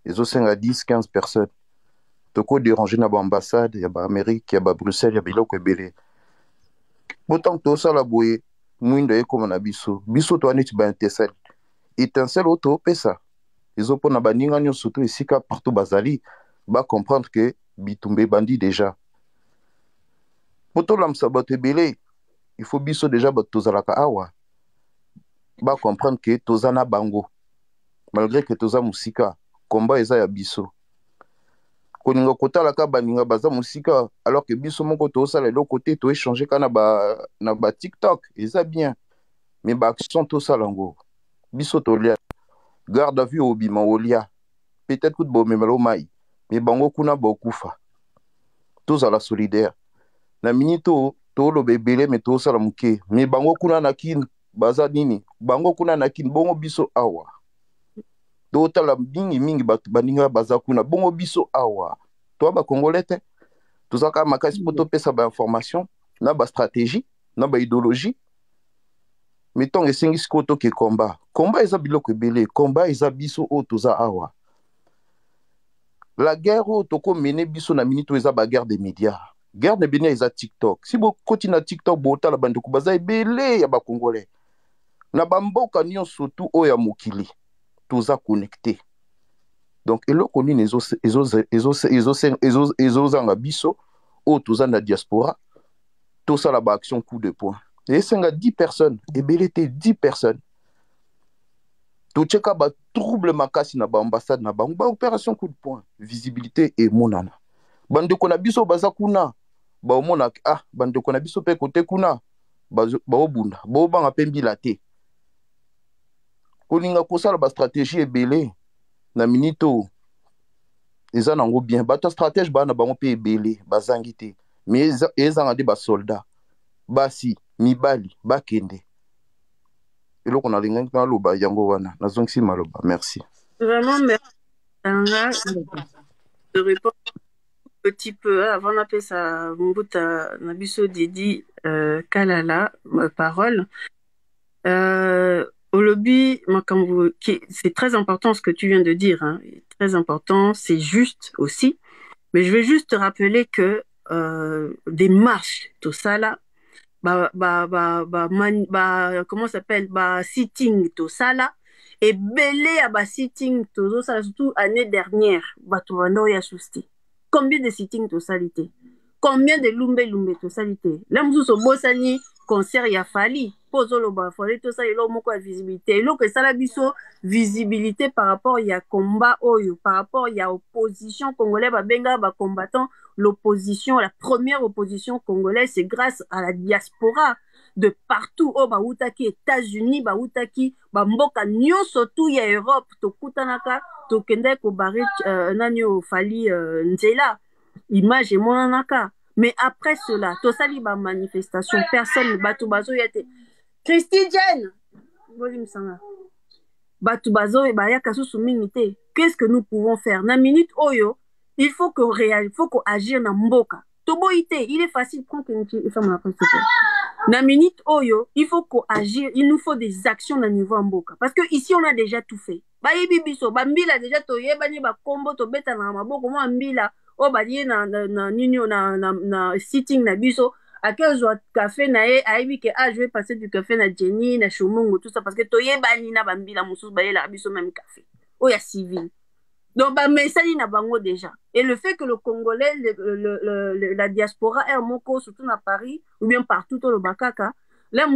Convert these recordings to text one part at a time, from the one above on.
Ils ont 5 à 10, 15 personnes. Toko déranger na ba ambassade, ya ba Amérique, ya ba Bruxelles, ya biloko ebele. Pourtant to sala boye, muindo ye comme na biso. Biso to aneti ba étincelle auto pesa. Ils ont pona baninga nyo surtout ici partout bazali, ba comprendre que bitumbe bandi déjà. Poto lam sabote ebele, il faut biso déjà ba tozalaka awa. Ba comprendre que tozana bango. Malgré que toza musika, combat eza ya biso. Koninga kotalaka baninga baza musika alors que biso moko tosala le côté to échanger kana na ba TikTok, eza bien. Mais ba action tosala ngo. Biso tolia garde à vue obima olia. Peut-être que bo memelo mai, mais bango kuna bokufa. Tozala solidaire. Na minito to lo bebele mais tosala muke, mais bango kuna na kin baza nini? Bango kuna na kin bongo biso awa. Totala mingi baninga baza kuna bongo biso awa. Toi ba congolais tozaka makasi poto pesa ba information na ba stratégie na ba idéologie. Mettons esengi sikoto ke combat eza biloko ebele, combat eza biso o toza awa. La guerre o toko mene biso na minute eza ba guerre des médias. Guerre de bene eza TikTok. Si bo koti na TikTok bo tala bandeko baza ebele ya ba congolais. Na bamboka nyonso tu o ya mokili toza connecté. Donc eloko nini ezozanga biso o toza na diaspora tosala ba action coup de poing. Et senga 10 personnes, ebele te 10 personnes. To cheka ba trouble makasi na ba ambassade na ba opération coup de poing, visibilité et monana. Bandeko na biso baza kuna, ba omona bandeko na biso pe kote kuna, ba obunda, ba obanga pe mbila te. Koninga kosala ba stratégie ebele na minito eza nango bien. Bato stratège ba na bango pe ebele bazangi te. Mais ezanga de ba soldat. Basi mibali bakende. Eloko na linga na loba yango wana nazongisi maloba. Merci. Vraiment merci. Je réponds un petit peu avant d'appeler ça Mbuta Nabiso Didi Kalala parole. Au lobby, c'est très important ce que tu viens de dire, hein. Très important, c'est juste aussi. Mais je vais juste te rappeler que des marches, tout ça là, comment ça s'appelle, sitting, tout ça là, et belé à sitting, tout ça, surtout l'année dernière, ya sousti. Combien de sitting, tout ça, l'ité? Combien de lumbe, tout ça, l'ité? Là, nous sommes bossani, concert, ya fali. Tout ça, il y a visibilité. Il y a visibilité par rapport à combat, par rapport à opposition congolaise, combattant l'opposition, la première opposition congolaise, c'est grâce à la diaspora de partout. Baoutaki États-Unis, baoutaki mboka nyonso tout ya Europe, to kutanaka, to kende ko bare nanyo fali nzela. Image et monanaka. Mais après cela, to sali ba manifestation, personne bato bazo yate. Christy Jen, qu'est-ce que nous pouvons faire? Na minute oyo, il faut qu'on agisse na mboka. Toboité, il est facile de prendre une femme la presse. Na minute oyo, il faut qu'on agisse, il nous faut des actions na niveau mboka. Parce que ici on a déjà tout fait. Bayebi biso, bambila déjà toye bani ba kombo to beta na maboko mo ambila, o balié na sitting na biso. À quel jour café nae aibi que je vais passer du café na Jenny na Chomongo tout ça parce que toye bani na bambila musus baye la biso même café o ya civil donc message na bango déjà et le fait que le Congolais la diaspora est moko surtout na Paris ou bien partout au Bakaka là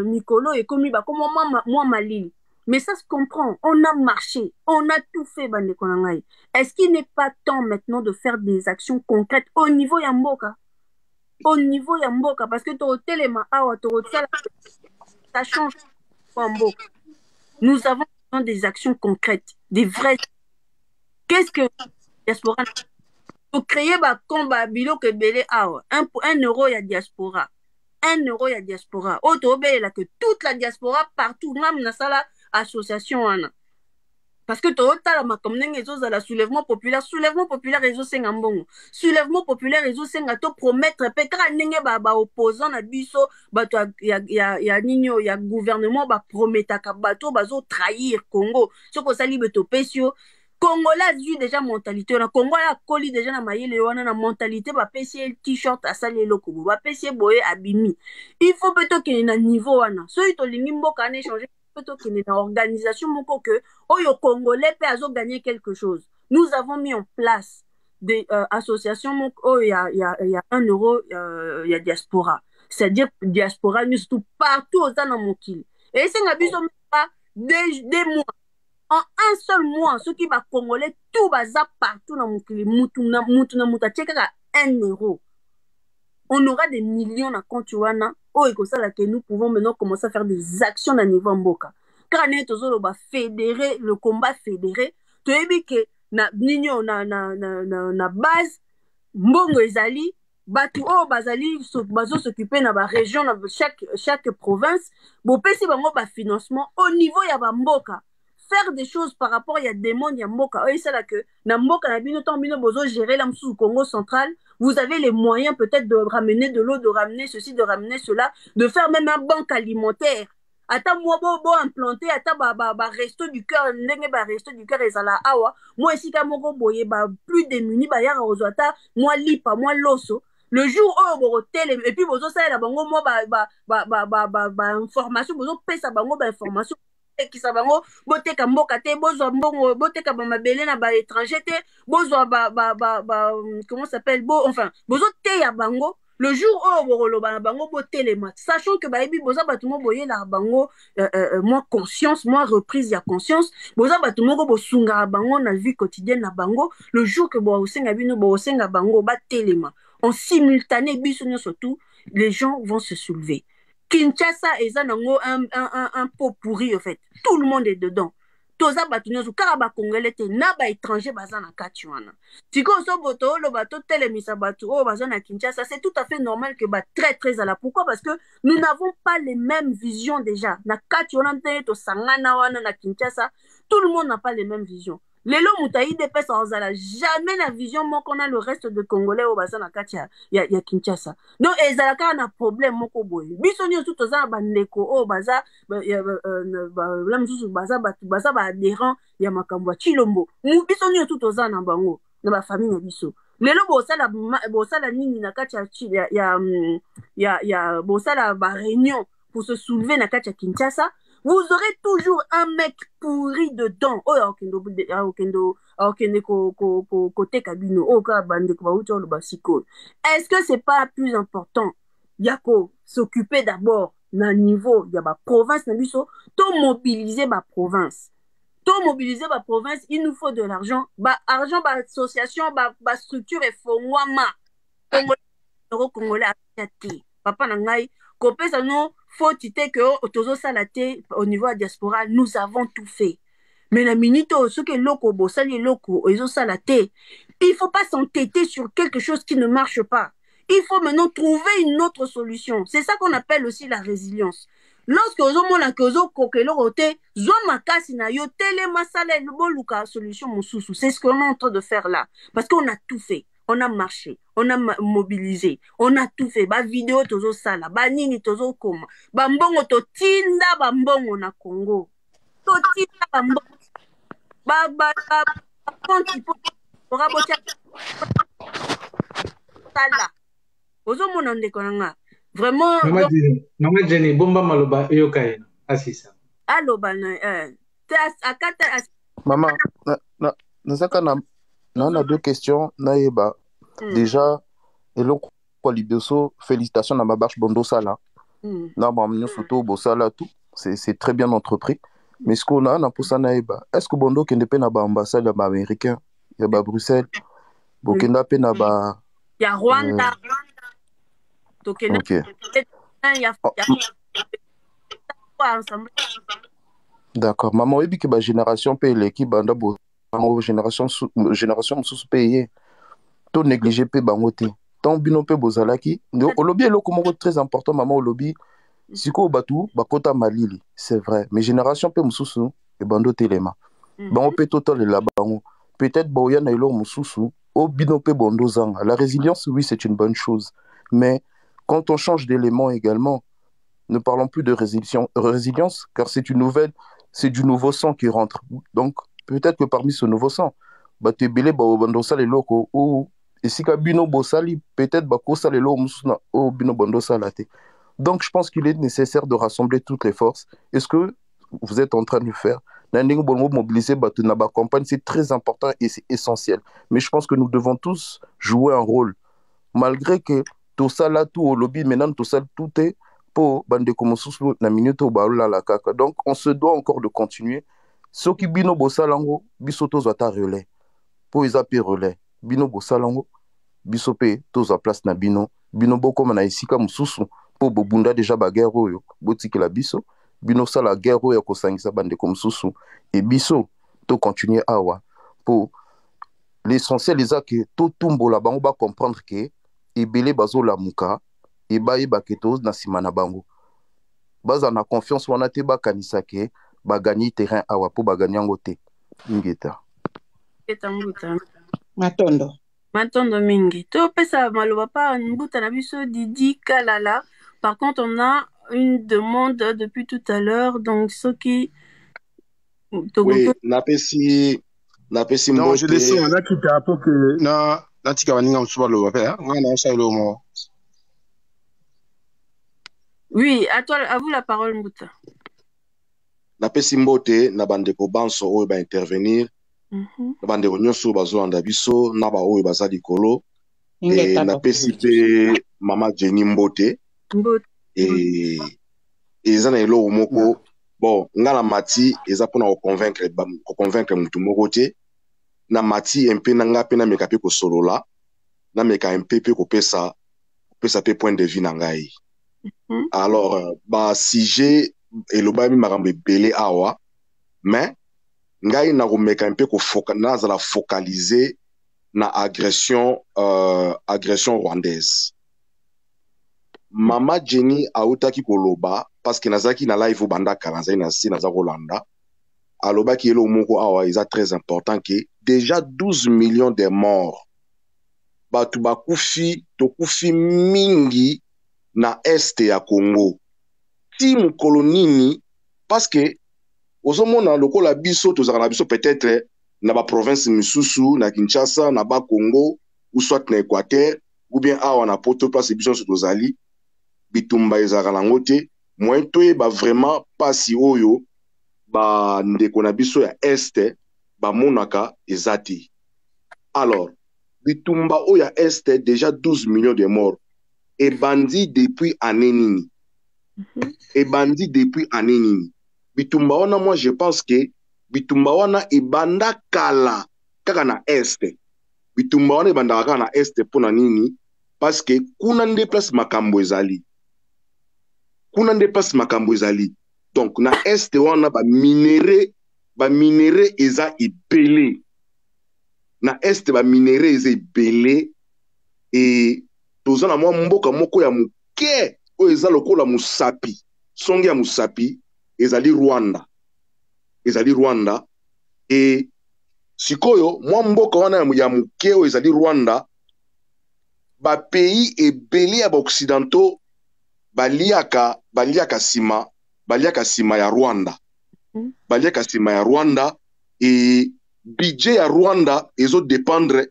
Mikolo et comme moi Malil mais ça se comprend, on a marché, on a tout fait bande konangai. Est-ce qu'il n'est pas temps maintenant de faire des actions concrètes au niveau Yamboka? Au niveau ya mboka parce que ça change en mboka. Nous avons besoin des actions concrètes, des vraies. Qu'est-ce que diaspora pour créer ba combat bilo que belé awa 1 euro ya diaspora 1 euro ya diaspora auto là que toute la diaspora partout même na sala association ana parce que total ma comme la soulèvement populaire réseau senga mbongo soulèvement populaire réseau senga to promettre petra ndenge ba opposant na biso bato ya nino ya gouvernement ba prometaka bato bazo trahir Congo soko sali beto pesio Congolais a vu déjà mentalité. Le Congolais a collé déjà dans la mentalité. Va pêcher t-shirt à saler le kubu. Va pêcher boye abimi. Il faut plutôt qu'il y ait un niveau. So, il faut que échanger. Plutôt qu'il y ait une organisation. Que les Congolais peuvent gagner quelque chose. Nous avons mis en place des associations. Il y a 1 euro, il y a diaspora. C'est-à-dire diaspora, nous sommes partout aux Anamokil. Et c'est un pas des mois. En un seul mois, ceux qui va congolais, tout va partout dans mon pays, 1 euro. On aura des millions na compte wana. Oh, et ça là que nous pouvons maintenant commencer à faire des actions à niveau mboka. Car on est toujours fédéré, le combat fédéré. Tu as vu que na base, mbongo ezali, batu o bazali bazo s'occuper na ba région na chaque province, bo pesi bango ba financement au niveau ya ba mboka. Faire des choses par rapport il y a des mondes il y a mboka c'est là que na mboka na bino tant bino bozo gérer la sous Congo central, vous avez les moyens peut-être de ramener de l'eau, de ramener ceci, de ramener cela, de faire même un banque alimentaire. Ata moi bo implanter ata ba resto du cœur ndenge ba resto du cœur ezala awa moi ici ka moko boye ba plus démunis ba yara ozata moi lipa moi loso le jour où bo hotel et puis bozo ça la bango moi ba information bozo pesa bango ba information ekisa bango boteka mboka te bozwa mbongo boteka ba mabele na ba étranger te bozwa comment ça s'appelle enfin bozo te ya bango le jour où bokoloba na bango botelema sachant que bayebi boza bato mo boyela bango moi conscience moi reprise ya conscience boza bato moko bosunga bango na vie quotidienne na bango le jour que bosenga bino bosenga bango batelema en simultané biso nyonso tout les gens vont se soulever. Kinshasa est un pot pourri, en fait. Tout le monde est dedans. Toza batunyonso kaka ba congolais te na ba étranger baza na kati wana. Tiko so boto lo bato telemisa batu o baza na Kinshasa, c'est tout à fait normal que ba très à la. Pourquoi? Parce que nous n'avons pas les mêmes visions déjà. Na kati wana te to sangana wana na Kinshasa, tout le monde n'a pas les mêmes visions. Lelo mutayi de pesa ozala jamais la vision moko na le reste de Congolais au baza na kati ya Kinshasa. Donc ezala ka na problème moko boye. Biso nyo tout oza bandeko o baza la msusu baza ba adhérent ya makambo ya Chilombo. Biso nyo tout oza na bango na ba famille na biso. Lelo bosala nini na kati ya bosala ba réunion pour se soulever na kati ya Kinshasa. Vous aurez toujours un mec pourri dedans. Oh, est-ce que c'est pas plus important? Yako s'occuper d'abord d'un niveau, il y a ma province, to mobiliser ma province. To mobiliser ma province, il nous faut de l'argent. Argent, association, structure et fongwama. Congolais à papa nangai. Kopesa no faut que tozo salate au niveau de la diaspora nous avons tout fait mais la minute ce que loko bosali loko ezo salate il faut pas s'entêter sur quelque chose qui ne marche pas. Il faut maintenant trouver une autre solution. C'est ça qu'on appelle aussi la résilience. Lorsque ozo mona que ozo kokelo roté zo makasi na yo tele masala boluka solution mosusu, c'est ce qu'on est en train de faire là parce qu'on a tout fait. On a marché, on a mobilisé, on a tout fait. Ba vidéo tozo sala, ba nini tozo koma, ba mbongo to tinda ba mbongo na Congo, to tinda ba mbongo, ba konti po rabotia sala. Ozo mona ndeko nanga. Vraiment. Mama Jenny, bomba maloba yokai asisa. Aloba na akata. Maman, on a deux questions. Naïba. Déjà, Elon Liboso, félicitations à Mabarche Bondo Sala. C'est très bien entrepris. Mais ce qu'on a pour ça, Naïba, est-ce que Bondo qui n'est pas ambassade américain, il y a Bruxelles, Burkina Faso, il y a Rwanda. Ok. D'accord. Maman, oui, que la génération paye l'équipe, génération sous payée. To négliger pe bangote. Tant bino pe bozalaki. Au lobby, est très important, maman, au lobby. Siko batu, bakota malili. C'est vrai. Mais génération pe mususu, et bando telema. Bango pe total la bango. Peut-être boya na ilo mususu, au bino pe bondo zanga. La résilience, oui, c'est une bonne chose. Mais quand on change d'élément également, ne parlons plus de résilience, car c'est du nouveau sang qui rentre. Donc, peut-être que parmi ce nouveau sang, bato ebele bandosala eloko ou esika bino bosali, peut-être bakosala eloko mosusu na o bino bandosala te. Donc je pense qu'il est nécessaire de rassembler toutes les forces. Est-ce que vous êtes en train de le faire? Mobiliser bato na ba campagne, c'est très important et c'est essentiel. Mais je pense que nous devons tous jouer un rôle. Malgré que tout ça là, tout au lobby, maintenant tout ça, tout est pour bande mosusu na minute au baoula la kaka. Donc on se doit encore de continuer. Ceux qui bino bosalango, biso tozata relais. Pour ils appellent relais. Bino bosalango, biso pe toza place na bino. Bino boko na isika mususu. Pour bobunda déjà ba guerre oyo. Botiki la biso. Bino sa la guerre oyo kosangisa bande mususu. Et biso, to continuer awa. Pour l'essentiel, les que tout tumbo la bango ba comprendre que ebele bazo la muka. Et ba ketos na simana bango. Baza na confiance wana te ba kanisa ke ba gagner terrain awa po ba gagner ngote. Ngeta. Matondo mingi. To pesa maloba pa mbuta na biso Didi Kalala. Par contre, on a une demande depuis tout à l'heure. Donc ceux qui oui, napesi non, je laisse on a quitté pour que na tika baninga msuba lo ba ngana sa lo mo. Oui, à vous la parole, Mbuta. Napesi mbote na bandeko banso oyo ba intervenir. Na bandeko nyonso bazolanda biso na ba oyo baza likolo. Et napesi pe mama Jenny mbote. Et eza na eloko moko bon ngala mati eza pona ko convaincre mutu moko te. Na mati mpe na nga pe na meka pe ko solola. Na meka mpe pe ko pesa pe point de vue na ngai. Alors, si j'ai elobami makambo ebele awa, mais ngai na komeka un peu nazala focaliser na agression rwandaise. Mama Jenny autaki koloba parce que nazaki na live banda kanazai na si naza kolanda. Aloba ki elo moko awa est très important que déjà 12 millions de morts. Batu bakufi tokufi mingi na este ya Congo. Si mukolo nini parce que ozomona lokola biso tozaka na biso peut-être na ba province misusu na Kinshasa na ba Congo ou soit na Équateur ou bien awa na poto place biso so tozali bitumba ezaka nango te moyen toyeba vraiment pasi oyo ba ndeko na biso ya este ba monaka ezati. Alors bitumba oyo ya este déjà 12 millions de morts. Et bandit depuis année nini. Et bandit depuis année nini. Bitumba wana, moi je pense que bitumba wana ebanda kala kaka na este. Bitumba wana ebanda kaka na este pona nini parce que kuna nde place makambo ezali. Kuna nde place makambo ezali. Donc na este wana ba minere eza ebele. Na este ba minere eza ebele et toza na mwa mboka moko ya muke oyo eza lokola musapi songe ya musapi ezali Rwanda et sikoyo mwa mboka wana ya muke oyo ezali Rwanda ba pays ebele ya occidentaux baliaka sima ya Rwanda et budget ya Rwanda ezo dépendre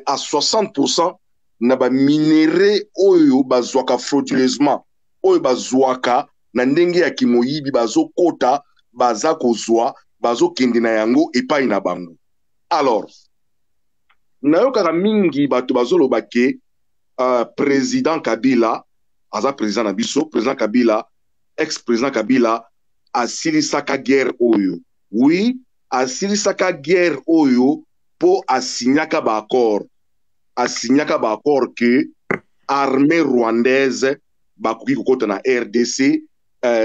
à 60% na ba minéré oyo bazwaka frauduleusement oyo bazwaka na ndenge ya kimoyibi bazokota baza kozwa bazokende na yango epai na bango. Alors nayokaka mingi bato bazoloba ke président Kabila aza président na biso, président Kabila ex-président Kabila asilisaka guerre oyo. Oui, asilisaka guerre oyo po asignaka ba accord que armée rwandaise bakoki kokota na RDC,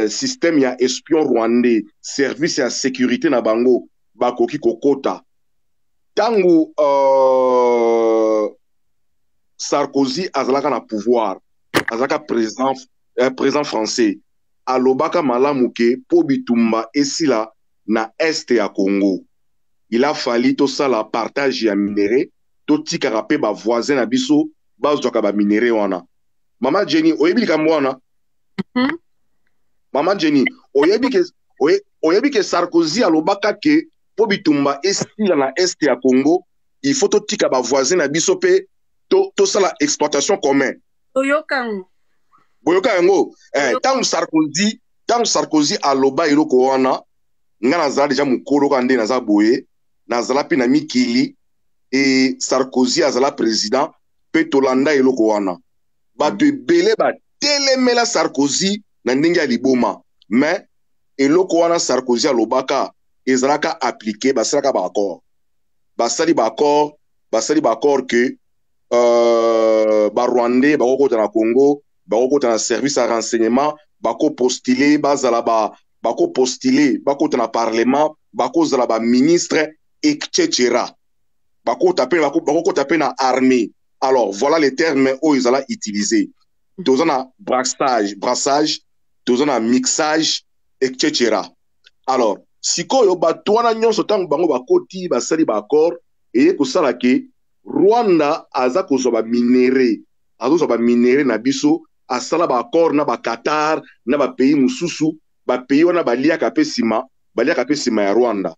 système ya espion rwandais, service ya sécurité na bango bakoki kokota. Tangu Sarkozy azalaka na pouvoir, azalaka président français, alobaka malamu ke po bitumba esila na este ya Congo. Il a fallu tout ça la partage ya minéré, tout tika pe ba voisin na biso bazwaka ba minéré wana. Mama Jenny oyebi likambo wana? Mama Jenny oyebi ke Sarkozy alobaka ke po bitumba estila na est ya Congo, il faut to tika ba voisin na biso pe to sala exploitation commun. Oyokango. Boyoka yango, tant Sarkozy aloba iloko wana, nga nazala deja mukolo kande naza boye, nazala pe na mikili, et Sarkozy azala président, pe tolanda iloko wana. Bato ebele ba telemela Sarkozy na ndenge ya liboma, mais eloko wana Sarkozy alobaka ezalaka appliqué basalaka ba accord. Basali ba accord que ba Rwandais ba kokota na Congo, ba kokota na service à renseignement, bako postuler bazala bako postuler bakota na parlement, bako zala ba ministre etc. Bako taper na armée. Alors voilà les termes où ils allaient utiliser. Tous na brassage, tous na mixage etc. Alors sikoyo batwana nyonso tango bango bakoti basali ba accord et kosala ke Rwanda aza kozwa ba minere na biso asala ba accord na ba Qatar na ba pays mususu ba pays wana baliaka pe sima ya Rwanda.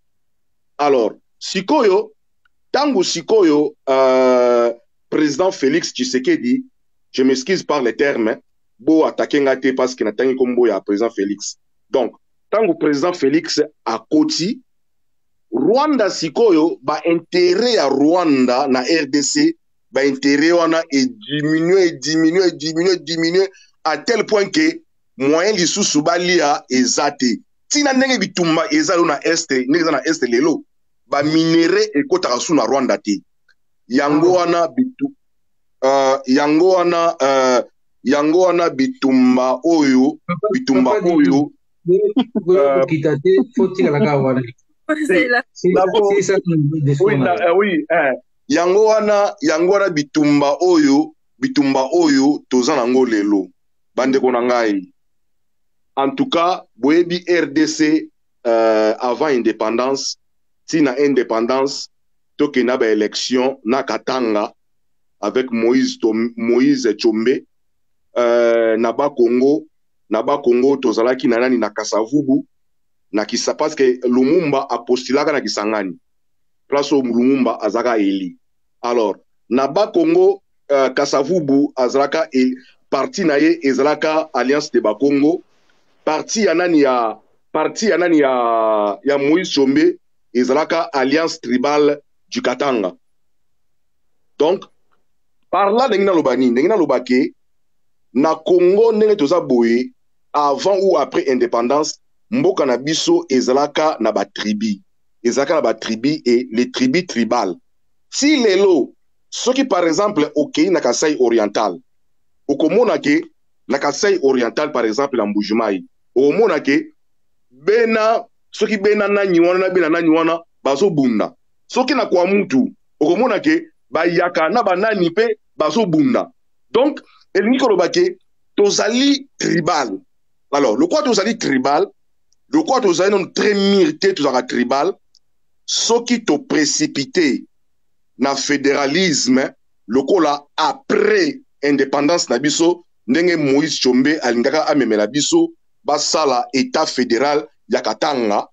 Alors sikoyo président Félix Tshisekedi, je m'excuse par les termes, bo attaquer ngate parce que natangi kombo ya président Félix. Donc tango président Félix a koti Rwanda sikoyo ba intérêt ya Rwanda na RDC ba intérêt wana et diminuer à tel point que moyen lisusu balia ezate tina ndenge bitumba ezalo na este ndenge na este lelo ba minere ekota su na Rwanda te yango wana bitumba oyo oui yango wana bitumba oyo toza nango lelo bandeko na ngai. En tout cas boyebi RDC avant indépendance tina indépendance tokenda ba élection na Katanga avec Moïse Tshombe na ba Congo tozalaki na nani na Kasavubu na kisa parce que Lumumba a postulaka na Kisangani place où Lumumba azaka eli. Alors na ba Congo Kasavubu azalaka parti na ye ezalaka Alliance de Bakongo, parti ya Moïse Tshombe ezalaka Alliance tribale du Katanga. Donc par là ndenge na lobake na Congo ndenge toza boye avant ou après indépendance mboka na biso ezalaka na ba tribu et les tribus tribales. Si lelo soki par exemple okei na Kasai oriental okomona ke na Kasai oriental par exemple na Mbujimai okomona ke soki bena nani wana bazo bunda, soki na kwa mutu okomona ke bayaka na banani pe bazo bunda. Donc elingi koloba ke tozali tribal. Alors le quoi tozali tribal, le quoi tozali non très mirté tozaka tribal, soki to précipité na fédéralisme le kola après indépendance na biso ndenge Moïse Tshombe alingaka amemela biso basala état fédéral ya Katanga.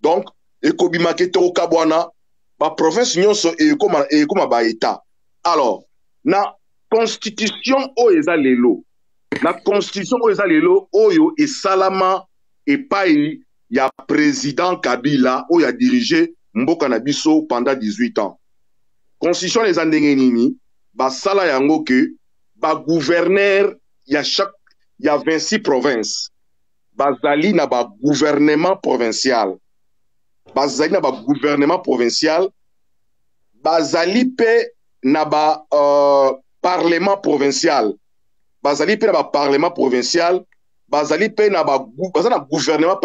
Donc ekobimake to kabwana ba province nyonso ekoma ba état. Alors na constitution oyo eza lelo oyo esalama epai ya président Kabila oyo a dirigé mboka na biso pendant 18 ans. Constitution les ndenge nini basala yango ke ba gouverneur ya 26 provinces bazali na ba gouvernement provincial, bazali pe na ba parlement provincial, bazali pe na ba parlement provincial, bazali pe na ba gouvernement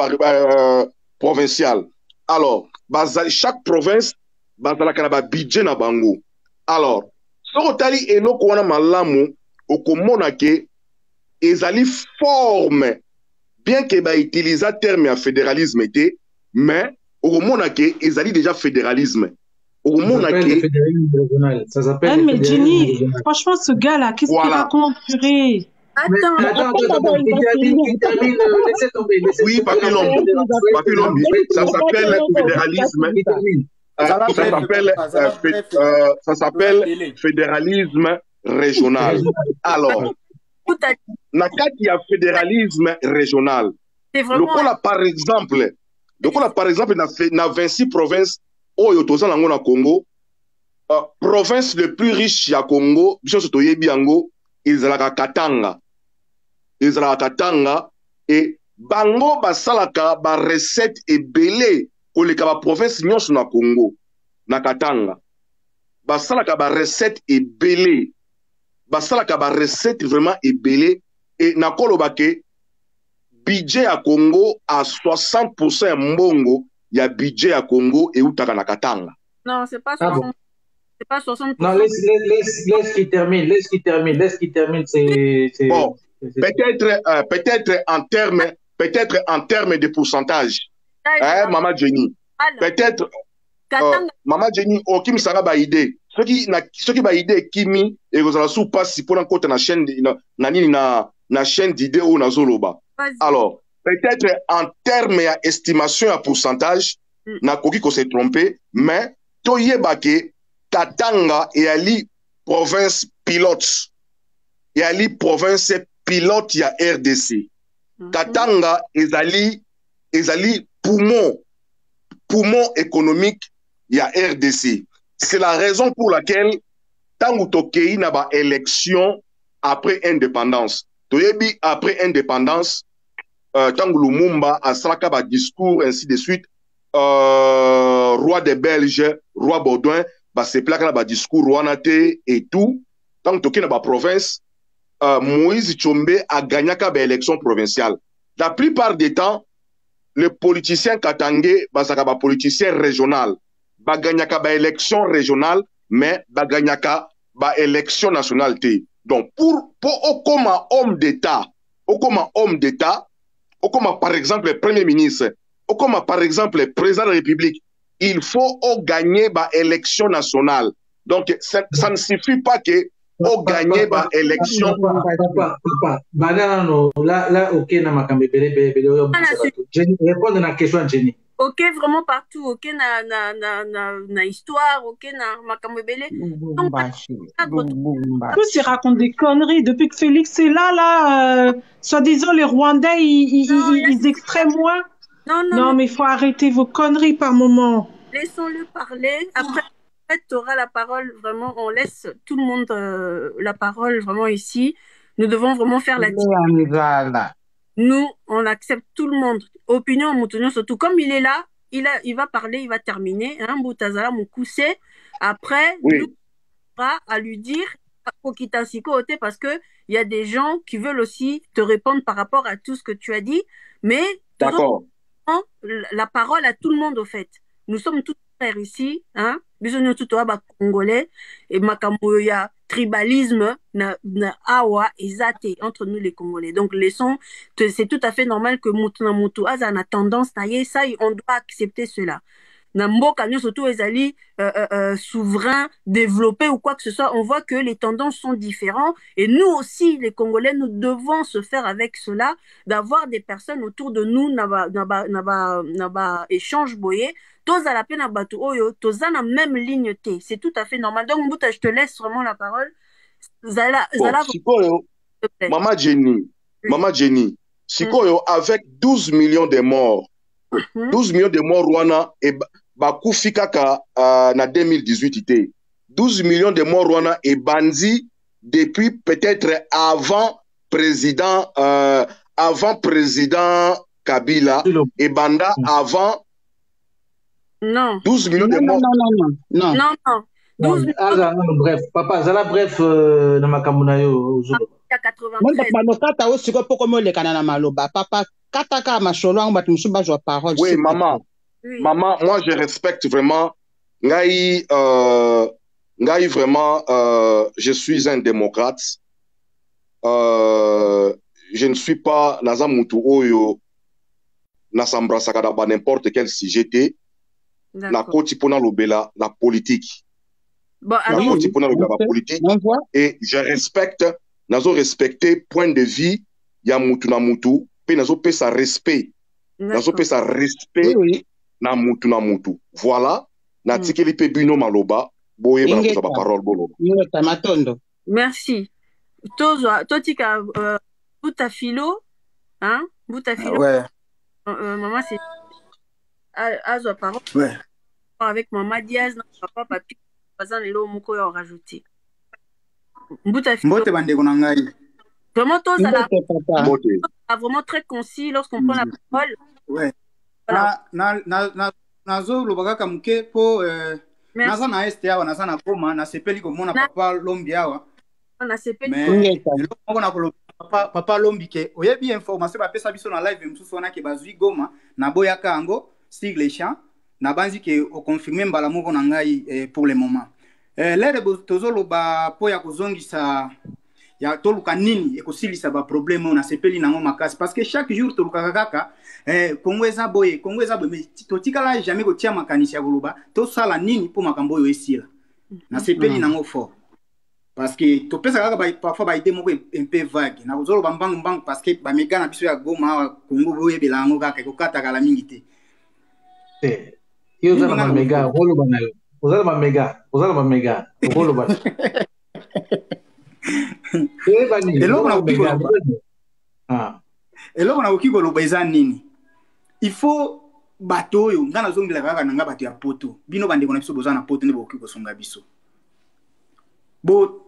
provincial. Alors bazali chaque province bazalaka na ba budget na bango. Alors soko tali eloko wana malamu okomona ke ezali forme bien que ba utiliser terme ya fédéralisme était, mais okomona ke ezali déjà fédéralisme. Ça s'appelle mais Jenny, franchement ce gars là, qu'est-ce qu'il raconte, purée? Attends, il termine, laissez tomber. Oui, Papillon, ça s'appelle fédéralisme. Ça s'appelle fédéralisme régional. Alors, il y a fédéralisme régional. Par exemple, dans 26 provinces, au Congo, province le plus riche à Congo, ils ont Katanga. Et bango basalaka ba recette ebele koleka ba province nyonso na Congo na Katanga. Basalaka ba recette ebele. Basalaka ba recette vraiment ebele et na koloba ke budget à Congo à 60% mbongo ya budget à Congo et utaka na Katanga. Non, c'est pas 60%. C'est pas 60%. Non, laisse qu'il termine. C'est bon. Peut-être en termes de pourcentage. Maman Jenny. Peut-être Maman Jenny, Kim Sara ba idée. Ce qui ba idée Kimi et Rosala sous passe pour un côté na chaîne na chaîne d'idées ou na zoloba. Alors, peut-être en termes d'estimation à pourcentage, na koki ko s'est trompé, mais toyeba ke Katanga et Ali province pilote. Et Ali province pilote ya RDC. Katanga ezali poumon économique ya RDC. C'est la raison pour laquelle tangu tokei na ba élection après indépendance. Toyebi après indépendance tangu Lumumba asalaka ba discours ainsi de suite roi des Belges, roi Baudouin ba se plaka na ba discours Rwanate et tout. Tangu tokei na ba province Moïse Tchombe a gagné la élection provinciale. La plupart des temps, le politicien katangé, c'est un politicien régional. Il a gagné la élection régionale, mais il a gagné la élection nationale. Donc, pour comme homme d'État, comme par exemple le Premier ministre, comme par exemple le Président de la République, il faut gagner l'élection nationale. Donc, ça ne suffit pas que au gagner par élection. Papa, là, ok, na makambe répondre à la question de Jenny. Ok, vraiment partout, ok, na histoire, ok, na makambe bele. Tous ils racontent des conneries depuis que Félix est là, soi-disant les Rwandais, ils extraient moins. Non, mais il faut arrêter vos conneries par moment. Laissons-le parler. Après, tu auras la parole, vraiment, on laisse tout le monde la parole, vraiment, ici. Nous devons vraiment faire la différence. Nous, on accepte tout le monde. Opinion, Moutonio, surtout, comme il est là, il va parler, il va terminer. Hein, Boutazala, Moukoussé. Après, oui. Nous, on va à lui dire, parce que il y a des gens qui veulent aussi te répondre par rapport à tout ce que tu as dit. Mais, d'accord. La parole à tout le monde, au fait. Nous sommes tous frères ici, hein. Bisogno tout congolais et makambo ya tribalisme na awa ezate entre nous les Congolais. Donc c'est tout à fait normal que mutu aza na tendance taillé ça, on doit accepter cela. Na mboka surtout ezali souverain, développé ou quoi que ce soit, on voit que les tendances sont différentes et nous aussi les Congolais nous devons se faire avec cela, d'avoir des personnes autour de nous naba échange boyé. Toza la peine à batu oyo, toza na même ligne T. C'est tout à fait normal. Donc, Mbouta, je te laisse vraiment la parole. Zala, Maman Jenny, Sikoyo, avec 12 millions de morts, 12 millions de morts, Rwanda, et Bakufi Kaka, na 2018, 12 millions de morts, Rwanda, et Bandi, depuis peut-être avant président Kabila, et Banda avant. Non. 12 millions de morts. Non. 12 millions. Bref, papa, Zala, bref, dans ma camunayo. Il y a 93. Oui, maman. Oui. Maman, moi, je respecte vraiment. Ngaï, vraiment, je suis un démocrate. Je ne suis pas Naza Moutou Oyo, Nasambra Sakadaba, n'importe quel sujet. La côte pona l'obéla, la politique. Bon, la côte pona l'obéla, la politique. Et je respecte nazo respecter point de vie ya mutu na mutu pe nazo pesa respect nazo pesa respect na mutu voilà na tikeli pe bino maloba boye ba ba parole bolo Matondo. Merci totika buta philo hein buta philo maman c'est azo parole avec maman Diaz na papa papi bazan lelo moko ya rajouter buta philo mbote bandeko na ngai vraiment tous vraiment très concis lorsqu'on prend la parole nazo lobaka kamuke po naza na este awa naza na Goma na sepeli komona papa Lombi awa na sepeli ko na ko papa Lombi ke oyebi information ba pesa biso na live msusu wana ke bazui Goma na boyaka yango sur les champs na banzi ke o confirmer mbala moko na ngai pour le moment lere tozolo ba po ya kozongisa ya toluka nini ekosilisa ba problème na sepeli nango makasi parce que chaque jour toluka kaka Congo eza boye mais totikala jamais ko tia makanisi ya koloba to sala nini po makambo oyo esila na sepeli nango fort parce que to pesa kaka parfois ba idée moko un peu vague na kozolo bambangu parce que ba mega na biso ya Goma Congo boye belango kaka ko kata kala mingi te yo za na mega holo banayo ozala ba mega holo ba eloko na koki koloba eza nini il faut bato oyo nga nazongela kaka na nga bato ya poto bino bandeko na biso boza na poto nde bokoki kosonga biso bo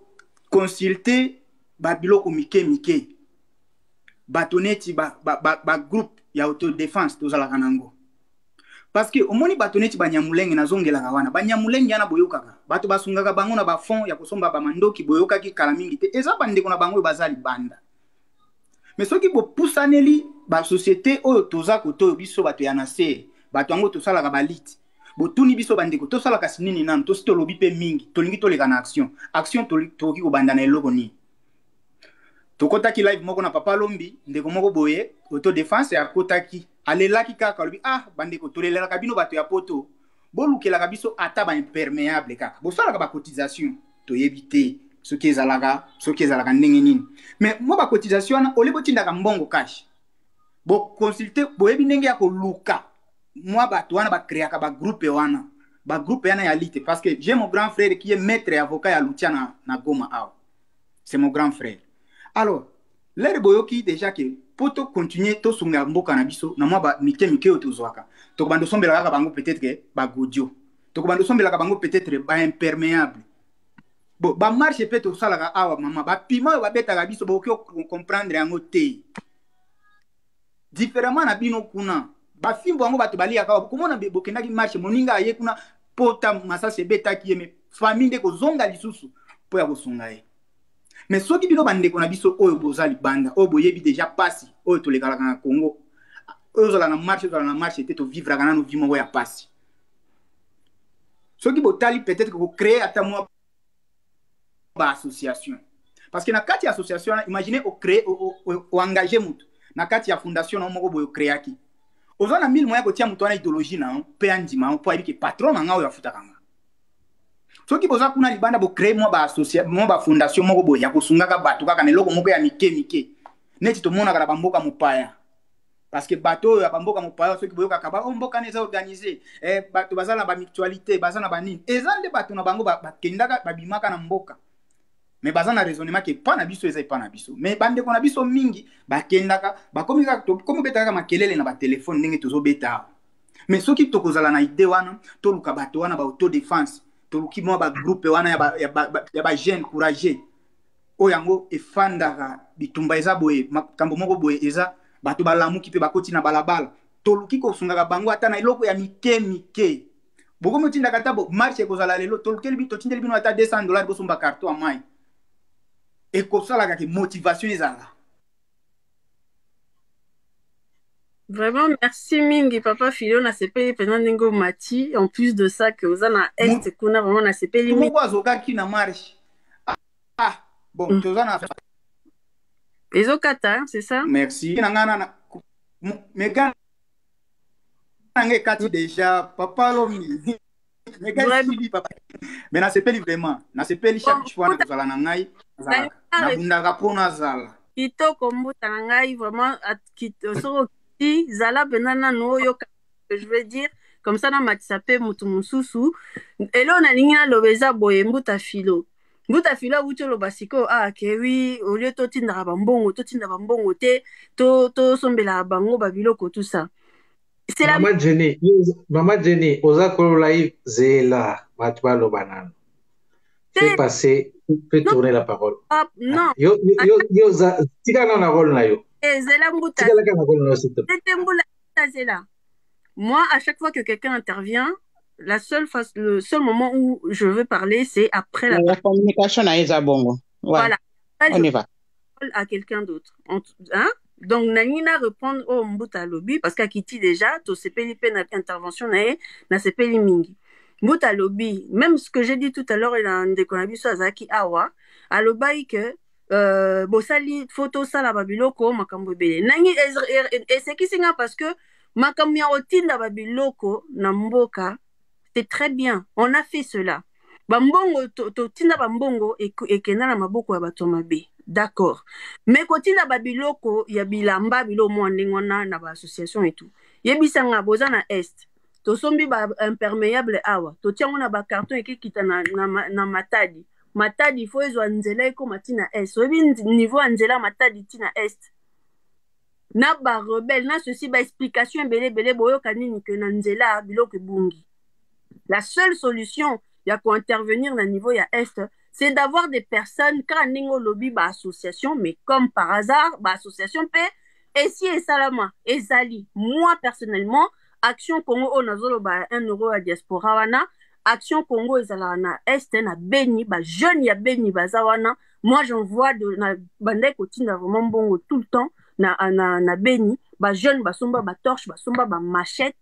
consulter babiloko mike bato neti ba groupe ya autodéfense tozalaka nango parce que omoni bato neti banyamulenge nazongelaka wana banyamulenge yana boyokaka bato basungaka bango na bafond ya kosomba bamandoki boyokaki kala mingi te eza bandeko na bango oyo baza libanda mais soki bopusaneli basociété oyo toza koto oyo biso bato ya nase bato yango tosalaka balite botuni biso bandeko tosalaka sinini nanu tosi tolobi mpe mingi tolingi toleka na action tokoki kobanda na eloko nini tokotaki live moko na papa Lombi ndeko moko boye autodéfense akotaki alelaki kaka alobi bandeko tolelelaka bino bato ya poto bolukelaka biso ata baimperméable kaka bosalaka bacotisation toyebi te soki ezalaka ndenge nini mais mo bacotisation wana ole botindaka mbongo cash boconsulte boyebi ndenge ya koluka mwa bato wana bakreaka bagroupe wana ya lite parce que j'ai mon grand frère qui est maître et avocat ya Lutia na Goma awa c'est mon grand frère alors l'air boyoki déjà que poto continuer to sunga mboka na biso na mwa ba mike oyo tozwaka tokobanda sombela kaka bango peut-être que bagodio tokobanda sombela bango peut-être ba imperméable bon ba marche pe to salaka awa mama ba pima ba betaka biso bokoki comprendre yango te différemment na bino kuna ba fimbo yango bato bali aka komona bokendaki marche moninga aye kuna pota masase betaki yeme famille de kozonga lisusu po ya kosunga ye mais soki bino bandeko na biso oyo bozali banda oyo boyebi déjà pasi oyo tolekalaka na Congo oyo zala na marche te to vivre kana no vimo ya pasi soki botali peut-être ko créer ata moi ba association parce que na kati ya association imaginez o créer o engager mutu na kati ya fondation na moko boyo créaki ozana 1000 moya ko tia mutu na idéologie na pe andima po abi ke patron na ngao ya futakanga soki boza kuna libanda bo créer moi ba association moi ba fondation moko boyo ya kusungaka bato kaka na eloko moko ya mike neti to mona kala bamboka mopaya parce que bato ya bamboka mopaya soki boyo kaka ba mboka neza organiser bato bazala ba mutualité bazana ba nini ezande bato na bango bakendaka babimaka na mboka mais bazana raisonnement ke pa na biso eza pa na biso mais bande ko na biso mingi bakendaka bakomika komi betaka makelele na ba téléphone ndenge tozo beta mais soki tokozala na idée wana to luka bato wana ba auto défense to luki mo ba groupe wana ya ba jeune courageux oyango efandaka bitumba eza boye makambo moko boye eza bato balamuki pe bakoti na balabala to luki ko sungaka bango ata na eloko ya mike boko motinda kata bo marché kozala lelo to luki bito tindeli bino ata $200 bo somba carton à mai et comme ça la motivation est là. Vraiment merci mingi papa Philo na sepeli penandengo mati en plus de ça que vous na est kuna vraiment na sepeli mingi mo zoka ki na marche bon tozana ezokata c'est ça merci ngana na mega nge kati déjà papa Lombi mega sili papa Mais na sepeli vraiment, na sepeli chaque fois na kozala na ngai, na bundaka po na zala. Kitoko mbuta na ngai vraiment soko kiti zala benana no yo que je veux dire comme ça na matisa pe mutu mususu elo na lingi na lobeza boye mbuta filo wuti oloba siko ke oui au lieu totindaka bambongo te tosombelaka bango babiloko tout ça. Mama Jenny oza kolola zela bato baloba nano. Fais passer, fais tourner la parole. Non. Yo tika na rôle na yo. Zela mbuta. Tika la rôle na yo zela. Moi, à chaque fois que quelqu'un intervient, le seul moment où je veux parler, c'est après la communication à Isabongo. Voilà. On y va. À quelqu'un d'autre. Hein? Donc, Nanina répondre au Mbuta Lobby, parce qu'à Kiti déjà, to sepeli pe na intervention na sepeli mingi. Mbuta Lobby, même ce que j'ai dit tout à l'heure, il a un déconabiso azaki awa, alobai que bosali photo sala babiloko makambo bele. Nangi et c'est qui singa parce que makambo ya otinda babiloko na mboka, c'est très bien. On a fait cela. Bambongo totinda bambongo et kena na maboko ya bato mabe. D'accord. Mais kotinda babiloko ya bilamba bilo mwandengona na ba association et tout. Yebisanga boza na est. To sombi ba imperméable awa. To tiango na ba carton ekikita na matadi. Matadi faut ezo nzela eko matina est. Obi niveau nzela matadi tina est. Na ba rebelle na ceci ba explication belé boyo kanini que na nzela biloko bungi. La seule solution ya ko intervenir na niveau ya est, c'est d'avoir des personnes quand ningo lobby ba association, mais comme par hasard ba association pe et si et salama ezali. Moi personnellement, Action Congo onazolo ba 1 euro à diaspora wana, Action Congo ezala na est na Beni ba jeune ya Beni bazawana. Moi j'envoie de na bande kotinda vraiment bongo tout le temps na Beni ba jeune ba somba ba torche ba somba ba machette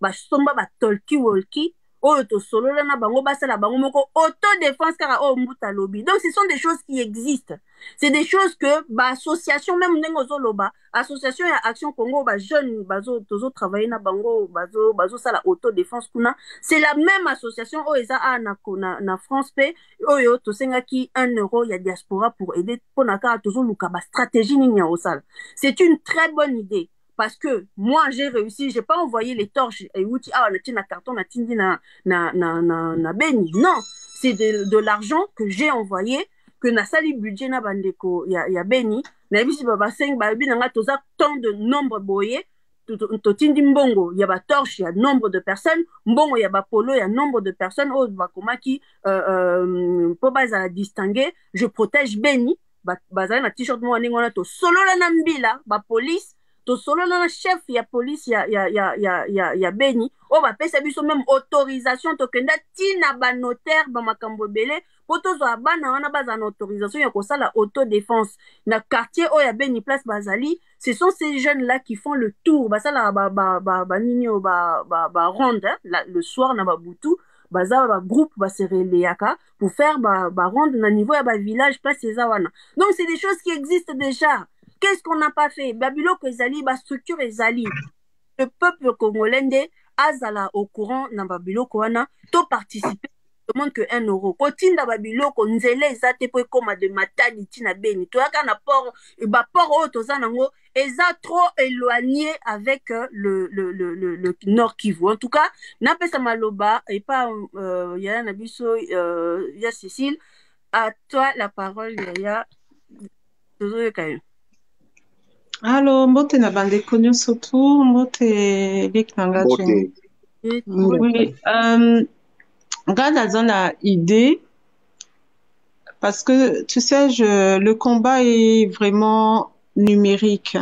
ba somba ba talkie walkie to solo na bango basala bango moko autodéfense kara mbuta lobby. Donc ce sont des choses qui existent. C'est des choses que ba association même nengo zoloba association ya Action Congo ba jeune bazo tozo travailler na bango bazo sala autodéfense kuna. C'est la même association eza na France pe oyo to senga ki 1 euro ya diaspora pour aider pona kara tozo luka ba stratégie nini osala. C'est une très bonne idée. Parce que moi, j'ai réussi, j'ai pas envoyé les torches et outils, na carton, na tindi, na Beni. Non, c'est de l'argent que j'ai envoyé, que na sali budget na bandeko, ya Beni. Na bisi baba 5, babi nanga toza tant de nombre boye, to tindi mbongo, ya ba torche, ya nombre de personnes, mbongo ya ba polo, ya nombre de personnes, bakoma ki, po baza la distinguer, je protège Beni, baza na t-shirt mo anengona to solo la nambila, ba police, to solo na chef ya police ya Beni ba pesa biso même autorisation to kenda tina ba notaire ba makambo belé poto zo bana wana baza na autorisation ya kosala autodéfense na quartier ya Beni place Bazali. Ce sont ces jeunes là qui font le tour basala ba nini ba ronde le soir na ba butu baza ba groupe ba sereleaka pour faire ba ronde na niveau ya ba village place ezawana. Donc c'est des choses qui existent déjà. Qu'est-ce qu'on n'a pas fait? Babiloko ezali, ba structure ezali. Le peuple congolais azala au courant na babiloko wana to participer demande que 1 euro. Kotinda babiloko nzele ezate po ekoma de matadi tina Beni. To yaka na port ba port toza nango eza trop éloigné avec le Nord Kivu. En tout cas, na pesa maloba et pas ya na biso ya Cécile. À toi la parole Yaya. Tozo quand même. Allô, mbote na bandeko nyonso tu, mbote leki na nga Jenny. Oui, nga naza na idée, parce que tu sais, le combat est vraiment numérique.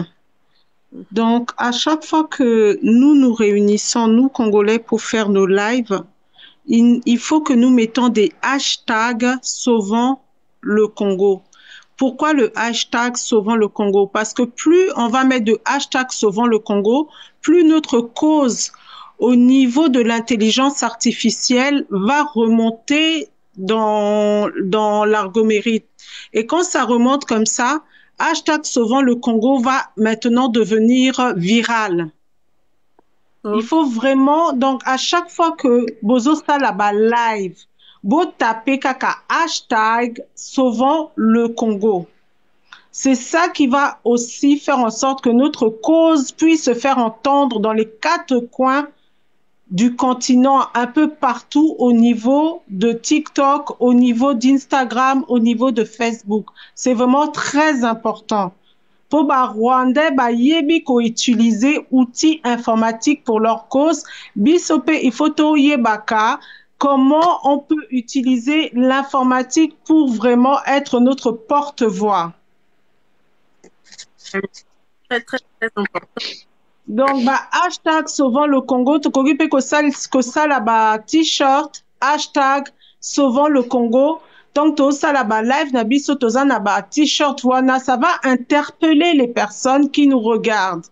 Donc, à chaque fois que nous nous réunissons, nous Congolais, pour faire nos lives, il faut que nous mettons des hashtags sauvant le Congo. Pourquoi le hashtag Sauvons le Congo? Parce que plus on va mettre de hashtag Sauvons le Congo, plus notre cause au niveau de l'intelligence artificielle va remonter dans l'algorithme. Et quand ça remonte comme ça, hashtag Sauvons le Congo va maintenant devenir viral. Il faut vraiment, donc à chaque fois que Bozo Salaba live, Beau taper kaka hashtag sauvons le Congo. C'est ça qui va aussi faire en sorte que notre cause puisse se faire entendre dans les 4 coins du continent, un peu partout au niveau de TikTok, au niveau d'Instagram, au niveau de Facebook. C'est vraiment très important. Pour les Rwandais, yebi ko utiliser outils informatiques pour leur cause. Bisope, il faut yebaka comment on peut utiliser l'informatique pour vraiment être notre porte-voix. Très, très, très important. Donc, hashtag sauvons le Congo, tu peux que ça là t-shirt, hashtag sauvons le Congo. Donc, tout ça là-bas, live, nabiso, tout ça là-bas, t-shirt, wana, ça va interpeller les personnes qui nous regardent.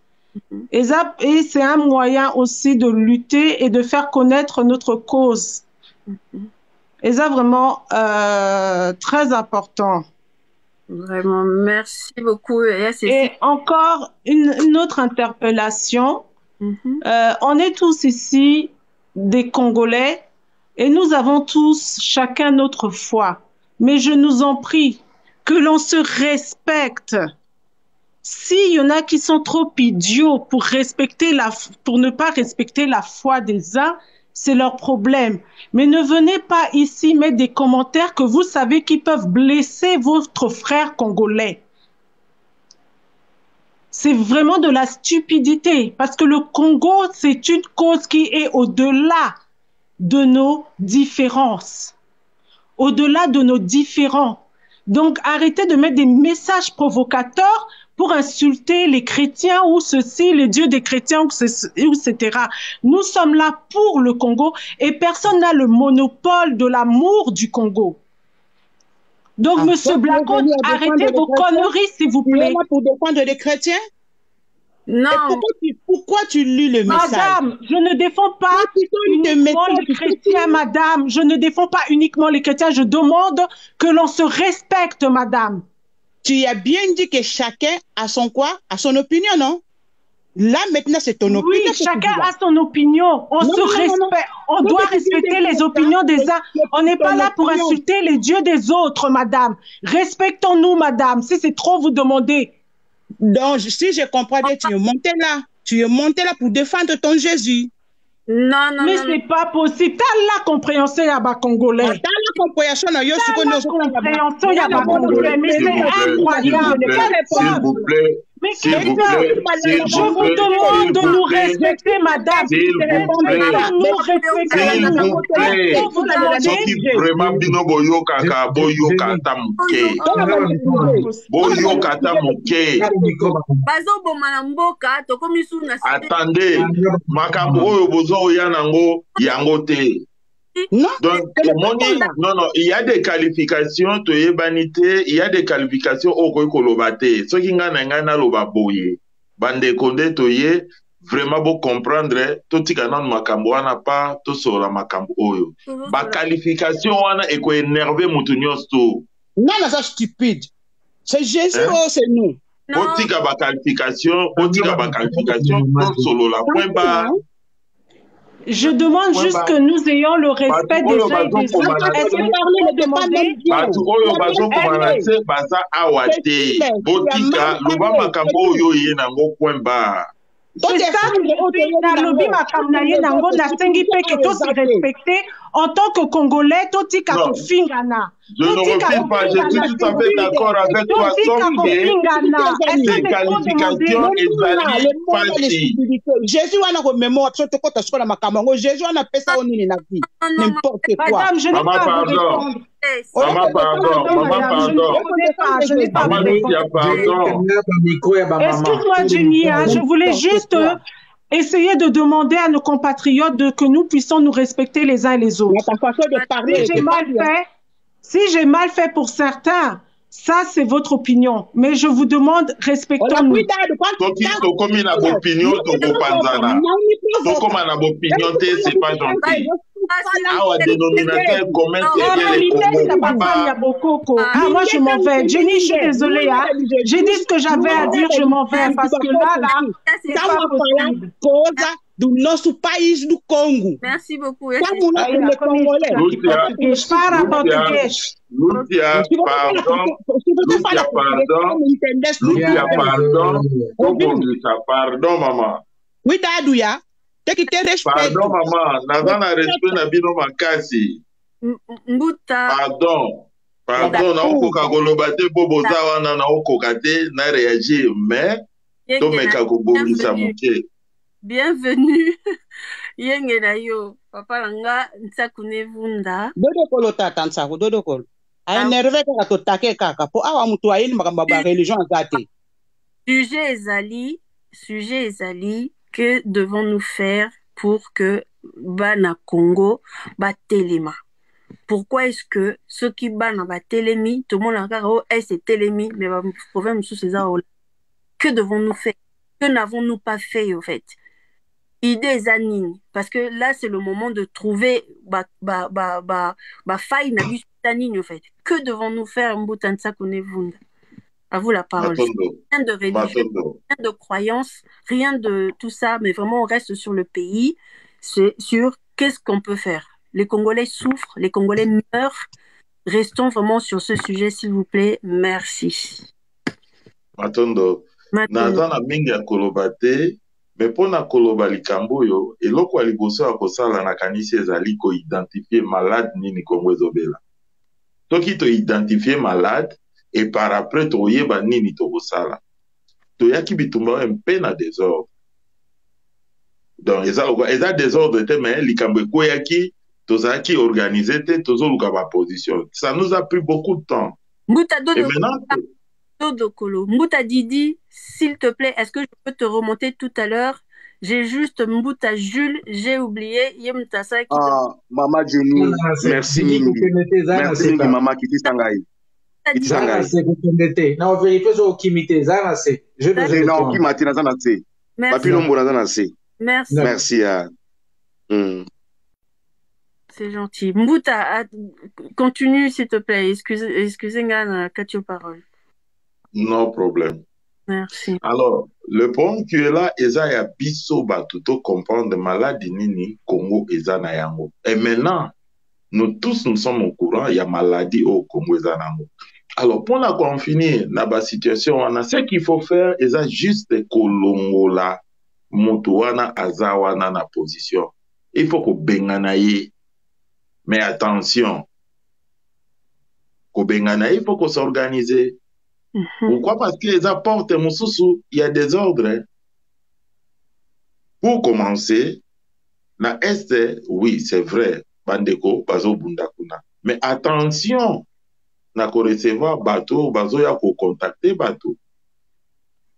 Et c'est un moyen aussi de lutter et de faire connaître notre cause. Et ça, vraiment, très important. Vraiment, merci beaucoup. Et encore une autre interpellation. On est tous ici des Congolais et nous avons tous chacun notre foi. Mais je nous en prie que l'on se respecte. S'il y en a qui sont trop idiots pour ne pas respecter la foi des uns, c'est leur problème. Mais ne venez pas ici mettre des commentaires que vous savez qui peuvent blesser votre frère congolais. C'est vraiment de la stupidité parce que le Congo, c'est une cause qui est au-delà de nos différences. Au-delà de nos différends. Donc, arrêtez de mettre des messages provocateurs pour insulter les chrétiens ou ceci, les dieux des chrétiens, etc. Nous sommes là pour le Congo et personne n'a le monopole de l'amour du Congo. Donc, Monsieur Blacot, arrêtez vos conneries, s'il vous plaît. Pour défendre les chrétiens? Non. Pourquoi tu lis le message? Madame, je ne défends pas uniquement les chrétiens, madame. Je ne défends pas uniquement les chrétiens. Je demande que l'on se respecte, madame. Tu as bien dit que chacun a son quoi? A son opinion, non? Là, maintenant, c'est ton opinion. Oui, chacun a son opinion. On se respecte. On doit respecter les opinions des uns. On n'est pas là pour insulter les dieux des autres, madame. Respectons-nous, madame. Si c'est trop vous demander. Donc, si je comprends bien, tu es monté là. Tu es monté là pour défendre ton Jésus. Non, non, mais c'est pas possible. T'as la compréhension yaba congolais. T'as la compréhension yaba congolais. Mais c'est incroyable. S'il vous plaît. Mais je vous demande de nous respecter, madame. S'il vous plaît. Soki vraiment bino boyokaka boyokata muke. Boyokata muke. Attendez, makambo oyo bozo oya nango yango te. Donc, non, il y a des qualifications, il y a des qualifications au Kolobate. Ce qui ngana loba boye. Bande konde toye, vraiment beau comprendre, tout tikanan makambo wana pas, tout sur la makambo oyo. Ba qualification wana eko énervé mutunyos to. Non, c'est stupide. C'est Jésus ou c'est nous? Otika ba qualification, tout solo la point bas. Je demande juste que nous ayons le respect des uns et des autres. Est-ce que vous demandez c'est ça, nalobi makamna ye nango nasengi pe que tous se respecter en tant que Congolais, toti kakofingana. Je ne refuse pas, je suis tout à fait d'accord avec toi, sauf que ces qualifications est facile. Jésus wana ko mémoire so to kota sola makamango Jésus wana pesa onini na vie n'importe quoi. Madame, je n'ai pas à vous répondre. Maman, pardon. Excuse-moi, Junia, je voulais juste essayer de demander à nos compatriotes que nous puissions nous respecter les uns et les autres. Si j'ai mal fait pour certains, ça c'est votre opinion. Mais je vous demande, respectons-nous. C'est pas gentil. Moi je m'en vais. Jenny, je suis désolée. Hein. J'ai dit ce que j'avais à dire, je m'en vais parce que là, c'est pas possible. do nosso país do Congo. Merci beaucoup. Como nós somos congolais. Para português. Lúcia, pardon. Pardon, maman. Cuidado, ya. Tem que ter respeito. Pardon, maman. Nazana respeito na bino makasi. Mbuta. Pardon, na okoka koloba te po boza wana na okoka te na réagir, mais tomeka kobomisa moke. Bienvenue. Yenge na yo. Papa langa nsakune vunda. Dodo kolo tata nsako, dodo kolo. Aénervé kaka totake kaka po awa mutu ayini makamba ba religion azate. Sujet ezali, que devons-nous faire pour que bana Congo ba telema? Pourquoi est-ce que ceux qui bana ba telemi, tout le monde encore c'est telemi, mais ba problème sous ces arts. Que devons-nous faire? Que n'avons-nous pas fait au fait? Idée anine, parce que là c'est le moment de trouver faille na biso tanine au fait. Que devons-nous faire Mbutansa Konevunda? À vous la parole. Rien de religion, rien de croyance, rien de tout ça, mais vraiment on reste sur le pays, c'est sur qu'est-ce qu'on peut faire. Les Congolais souffrent, les Congolais meurent. Restons vraiment sur ce sujet, s'il vous plaît. Merci. Matondo. Nazana mingi ya koloba te, mais pona koloba likambo yo, eloko aliboso ya kosala na kanisi ezali ko identifier malade nini Kongo ezobela. Toki to identifier malade, et par après to yeba nini to kosala. To yaki bitumba mpe na désordre. Donc eza désordre te, mais likambo ekoyaki, tozaki organisé te, tozoluka ba position. Ça nous a pris beaucoup de temps. Et maintenant, Dodokolo. Mbuta Didi, s'il te plaît, est-ce que je peux te remonter tout à l'heure? J'ai juste Mbuta Jules, j'ai oublié. Yemtasa qui Maman Jenny, merci mingi. Merci mingi, maman Kiti Sangai. Kiti Sangai. Non, vérifie sur Kimite, Zana c'est. Je ne non, Kimati Nazana c'est. Papi Lombo Nazana c'est. Merci. Merci. C'est gentil. Mbuta, continue s'il te plaît. Excusez-moi, Katio parole. No problème. Merci. Alors, le point qui est là, eza ya biso batuto comprendre maladie nini Congo eza na yango. Et maintenant, nous tous nous sommes au courant, il y a maladie au Congo eza na yango. Alors, pour la finir, na ba situation wana, ce qu'il faut faire, eza juste kolongola moto wana aza wana na position. Il faut ko bengana ye. Mais attention, ko bengana ye, il faut qu'on s'organise. Pourquoi? Parce que les apports Moussoussou, il y a des ordres. Pour commencer, na Est, oui, c'est vrai, Bandeko, Bazo Bundakuna. Mais attention, na ko recevoir bateau, Bazo ya ko contacter bateau.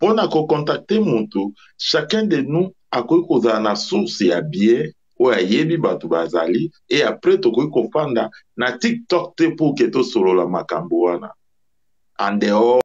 Pour na ko contacter Monto, chacun de nous a ko na source ya bien, ou ya yebi bateau bazali, et après to ko fanda na TikTok te pour que to solo la makambo wana. En dehors